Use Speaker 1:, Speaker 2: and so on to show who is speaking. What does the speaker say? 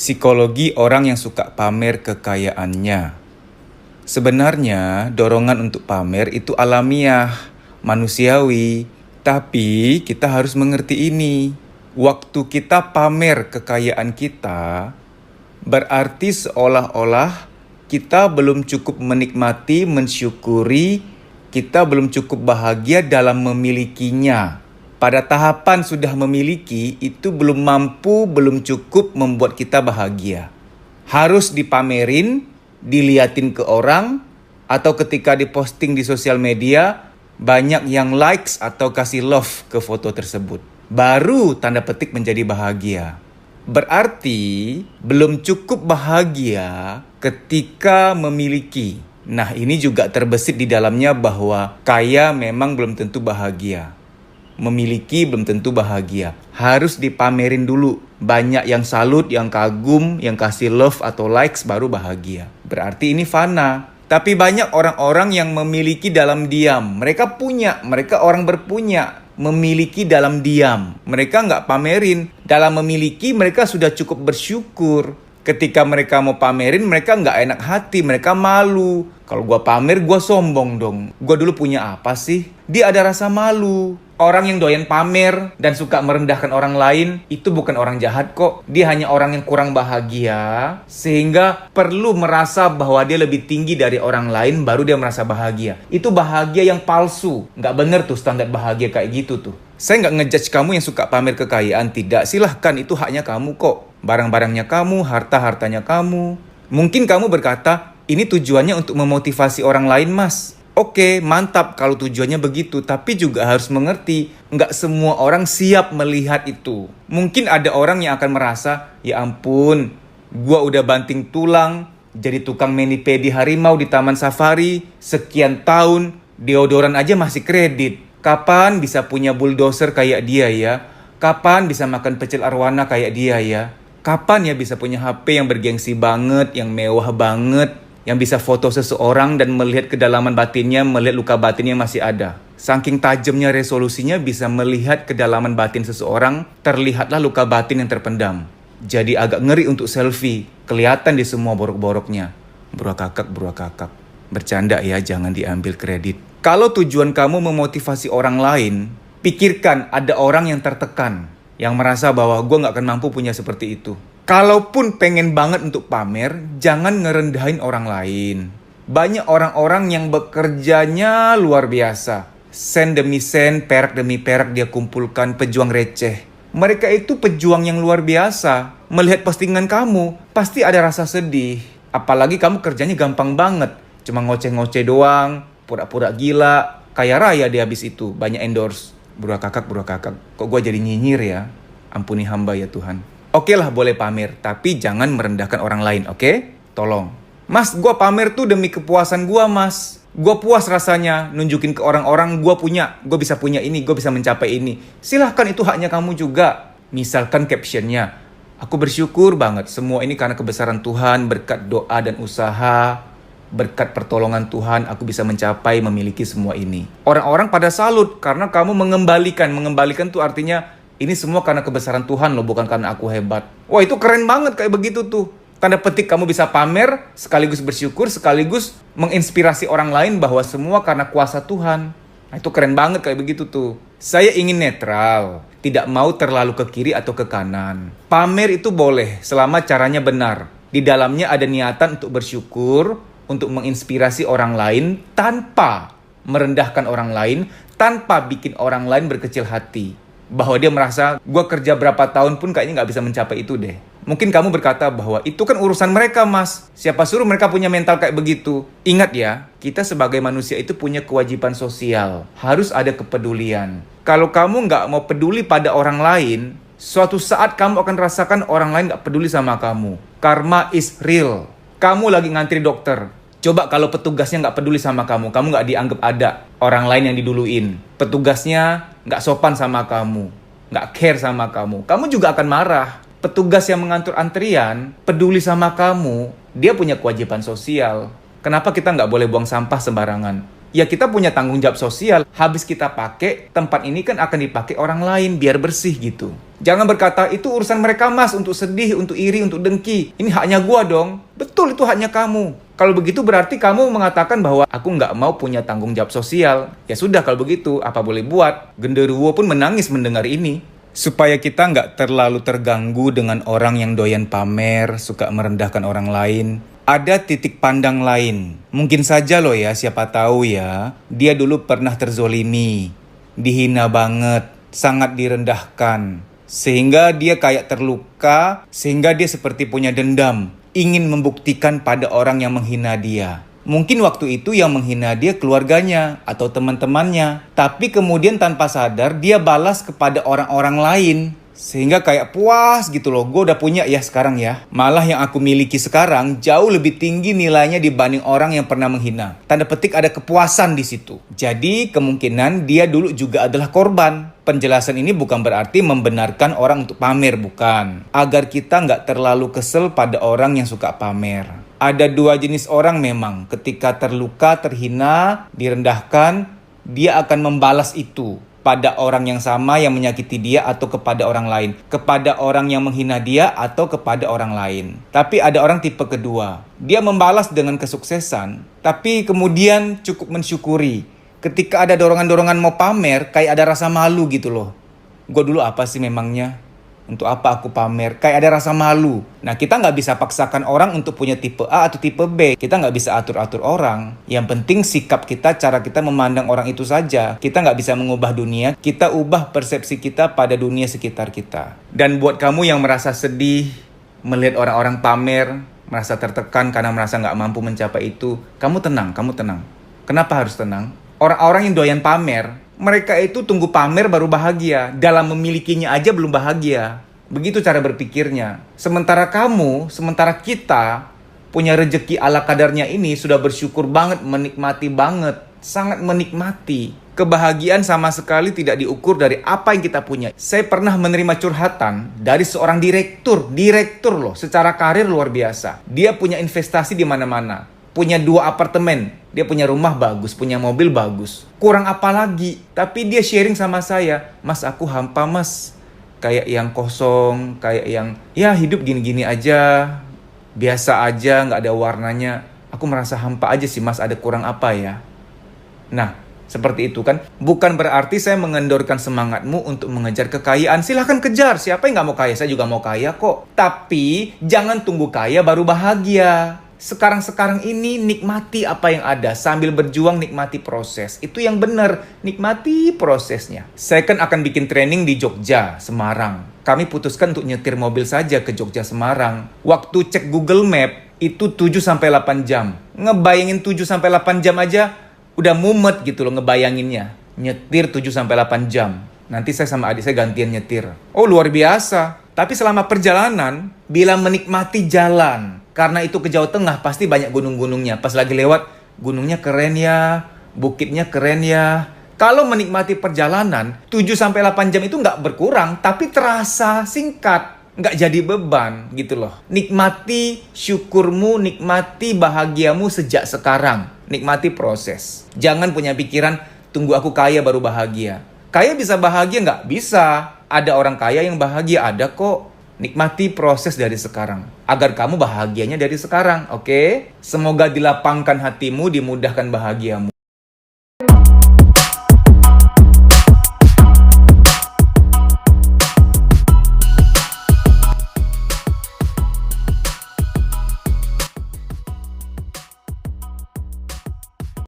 Speaker 1: Psikologi orang yang suka pamer kekayaannya. Sebenarnya, dorongan untuk pamer itu alamiah, manusiawi. Tapi kita harus mengerti ini. Waktu kita pamer kekayaan kita, berarti seolah-olah kita belum cukup menikmati, mensyukuri, kita belum cukup bahagia dalam memilikinya. Pada tahapan sudah memiliki, itu belum mampu, belum cukup membuat kita bahagia. Harus dipamerin, diliatin ke orang, atau ketika diposting di sosial media, banyak yang likes atau kasih love ke foto tersebut. Baru tanda petik menjadi bahagia. Berarti belum cukup bahagia ketika memiliki. Nah, ini juga terbesit di dalamnya bahwa kaya memang belum tentu bahagia. Memiliki belum tentu bahagia. Harus dipamerin dulu. Banyak yang salut, yang kagum, yang kasih love atau likes baru bahagia. Berarti ini fana. Tapi banyak orang-orang yang memiliki dalam diam. Mereka punya, mereka orang berpunya. Memiliki dalam diam. Mereka nggak pamerin. Dalam memiliki mereka sudah cukup bersyukur. Ketika mereka mau pamerin, mereka nggak enak hati, mereka malu. Kalau gua pamer, gua sombong dong. Gua dulu punya apa sih? Dia ada rasa malu. Orang yang doyan pamer dan suka merendahkan orang lain, itu bukan orang jahat kok. Dia hanya orang yang kurang bahagia, sehingga perlu merasa bahwa dia lebih tinggi dari orang lain, baru dia merasa bahagia. Itu bahagia yang palsu. Nggak bener tuh standar bahagia kayak gitu tuh. Saya nggak ngejudge kamu yang suka pamer kekayaan, tidak. Silahkan, itu haknya kamu kok. Barang-barangnya kamu, harta-hartanya kamu. Mungkin kamu berkata, ini tujuannya untuk memotivasi orang lain, Mas. Oke, mantap kalau tujuannya begitu. Tapi juga harus mengerti, nggak semua orang siap melihat itu. Mungkin ada orang yang akan merasa, ya ampun, gua udah banting tulang, jadi tukang mani-pedi harimau di taman safari, sekian tahun, deodoran aja masih kredit. Kapan bisa punya bulldozer kayak dia ya? Kapan bisa makan pecel arwana kayak dia ya? Kapan ya bisa punya HP yang bergengsi banget, yang mewah banget, yang bisa foto seseorang dan melihat kedalaman batinnya, melihat luka batinnya masih ada. Saking tajamnya resolusinya bisa melihat kedalaman batin seseorang, terlihatlah luka batin yang terpendam. Jadi agak ngeri untuk selfie, kelihatan di semua borok-boroknya. Burak-kakak. Bercanda ya, jangan diambil kredit. Kalau tujuan kamu memotivasi orang lain, pikirkan ada orang yang tertekan, yang merasa bahwa gue gak akan mampu punya seperti itu. Kalaupun pengen banget untuk pamer, jangan ngerendahin orang lain. Banyak orang-orang yang bekerjanya luar biasa. Sen demi sen, perak demi perak dia kumpulkan, pejuang receh. Mereka itu pejuang yang luar biasa. Melihat postingan kamu, pasti ada rasa sedih. Apalagi kamu kerjanya gampang banget. Cuma ngoceh-ngoceh doang, pura-pura gila. Kaya raya dia habis itu, banyak endorse. Burak-kakak. Kok gue jadi nyinyir ya? Ampuni hamba ya Tuhan. Oke lah boleh pamer, tapi jangan merendahkan orang lain, oke? Tolong. Mas, gue pamer tuh demi kepuasan gue, Mas. Gue puas rasanya nunjukin ke orang-orang gue punya, gue bisa punya ini, gue bisa mencapai ini. Silahkan, itu haknya kamu juga. Misalkan captionnya, aku bersyukur banget semua ini karena kebesaran Tuhan, berkat doa dan usaha, berkat pertolongan Tuhan, aku bisa mencapai memiliki semua ini. Orang-orang pada salut karena kamu mengembalikan. Mengembalikan tuh artinya, ini semua karena kebesaran Tuhan loh, bukan karena aku hebat. Wah, itu keren banget kayak begitu tuh. Tanda petik kamu bisa pamer, sekaligus bersyukur, sekaligus menginspirasi orang lain bahwa semua karena kuasa Tuhan. Nah, itu keren banget kayak begitu tuh. Saya ingin netral, tidak mau terlalu ke kiri atau ke kanan. Pamer itu boleh, selama caranya benar. Di dalamnya ada niatan untuk bersyukur, untuk menginspirasi orang lain, tanpa merendahkan orang lain, tanpa bikin orang lain berkecil hati. Bahwa dia merasa, gue kerja berapa tahun pun kayaknya gak bisa mencapai itu deh. Mungkin kamu berkata bahwa itu kan urusan mereka, Mas. Siapa suruh mereka punya mental kayak begitu? Ingat ya, kita sebagai manusia itu punya kewajiban sosial. Harus ada kepedulian. Kalau kamu gak mau peduli pada orang lain, suatu saat kamu akan rasakan orang lain gak peduli sama kamu. Karma is real. Kamu lagi ngantri dokter. Coba kalau petugasnya nggak peduli sama kamu nggak dianggap ada orang lain yang diduluin. Petugasnya nggak sopan sama kamu, nggak care sama kamu juga akan marah. Petugas yang mengatur antrian peduli sama kamu, dia punya kewajiban sosial. Kenapa kita nggak boleh buang sampah sembarangan? Ya kita punya tanggung jawab sosial. Habis kita pakai, tempat ini kan akan dipakai orang lain biar bersih gitu. Jangan berkata, itu urusan mereka mas, untuk sedih, untuk iri, untuk dengki. Ini haknya gua dong. Betul, itu haknya kamu. Kalau begitu berarti kamu mengatakan bahwa aku nggak mau punya tanggung jawab sosial. Ya sudah kalau begitu, apa boleh buat? Genderuwo pun menangis mendengar ini. Supaya kita nggak terlalu terganggu dengan orang yang doyan pamer, suka merendahkan orang lain. Ada titik pandang lain. Mungkin saja loh ya, siapa tahu ya, dia dulu pernah terzolimi, dihina banget, sangat direndahkan. Sehingga dia kayak terluka, sehingga dia seperti punya dendam, ingin membuktikan pada orang yang menghina dia. Mungkin waktu itu yang menghina dia keluarganya atau teman-temannya. Tapi kemudian tanpa sadar dia balas kepada orang-orang lain. Sehingga kayak puas gitu loh, gue udah punya ya sekarang ya. Malah yang aku miliki sekarang jauh lebih tinggi nilainya dibanding orang yang pernah menghina. Tanda petik ada kepuasan di situ. Jadi kemungkinan dia dulu juga adalah korban. Penjelasan ini bukan berarti membenarkan orang untuk pamer, bukan. Agar kita nggak terlalu kesel pada orang yang suka pamer. Ada dua jenis orang memang, ketika terluka, terhina, direndahkan, dia akan membalas itu pada orang yang sama yang menyakiti dia atau kepada orang lain. Kepada orang yang menghina dia atau kepada orang lain. Tapi ada orang tipe kedua. Dia membalas dengan kesuksesan, tapi kemudian cukup mensyukuri. Ketika ada dorongan-dorongan mau pamer, kayak ada rasa malu gitu loh. Gue dulu apa sih memangnya? Untuk apa aku pamer? Kayak ada rasa malu. Nah, kita nggak bisa paksakan orang untuk punya tipe A atau tipe B. Kita nggak bisa atur-atur orang. Yang penting sikap kita, cara kita memandang orang itu saja. Kita nggak bisa mengubah dunia. Kita ubah persepsi kita pada dunia sekitar kita. Dan buat kamu yang merasa sedih, melihat orang-orang pamer, merasa tertekan karena merasa nggak mampu mencapai itu, kamu tenang, kamu tenang. Kenapa harus tenang? Orang-orang yang doyan pamer, mereka itu tunggu pamer baru bahagia. Dalam memilikinya aja belum bahagia. Begitu cara berpikirnya. Sementara kamu, sementara kita punya rezeki ala kadarnya ini sudah bersyukur banget, menikmati banget. Sangat menikmati. Kebahagiaan sama sekali tidak diukur dari apa yang kita punya. Saya pernah menerima curhatan dari seorang direktur loh, secara karir luar biasa. Dia punya investasi di mana-mana. Punya 2 apartemen, dia punya rumah bagus, punya mobil bagus. Kurang apa lagi? Tapi dia sharing sama saya, mas aku hampa mas. Kayak yang kosong, kayak yang ya hidup gini-gini aja. Biasa aja, gak ada warnanya. Aku merasa hampa aja sih mas, ada kurang apa ya? Nah, seperti itu kan. Bukan berarti saya mengendorkan semangatmu untuk mengejar kekayaan. Silahkan kejar, siapa yang gak mau kaya? Saya juga mau kaya kok. Tapi jangan tunggu kaya baru bahagia. Sekarang ini nikmati apa yang ada. Sambil berjuang nikmati proses. Itu yang benar. Nikmati prosesnya. Saya kan akan bikin training di Jogja, Semarang. Kami putuskan untuk nyetir mobil saja ke Jogja, Semarang. Waktu cek Google Map, itu 7-8 jam. Ngebayangin 7-8 jam aja, udah mumet gitu loh ngebayanginnya. Nyetir 7-8 jam. Nanti saya sama adik saya gantian nyetir. Oh luar biasa. Tapi selama perjalanan, bila menikmati jalan, karena itu ke Jawa Tengah, pasti banyak gunung-gunungnya. Pas lagi lewat, gunungnya keren ya, bukitnya keren ya. Kalau menikmati perjalanan, 7-8 jam itu nggak berkurang, tapi terasa singkat. Nggak jadi beban gitu loh. Nikmati syukurmu, nikmati bahagiamu sejak sekarang. Nikmati proses. Jangan punya pikiran, tunggu aku kaya baru bahagia. Kaya bisa bahagia nggak? Bisa. Ada orang kaya yang bahagia, ada kok. Nikmati proses dari sekarang. Agar kamu bahagianya dari sekarang, oke? Semoga dilapangkan hatimu, dimudahkan bahagiamu.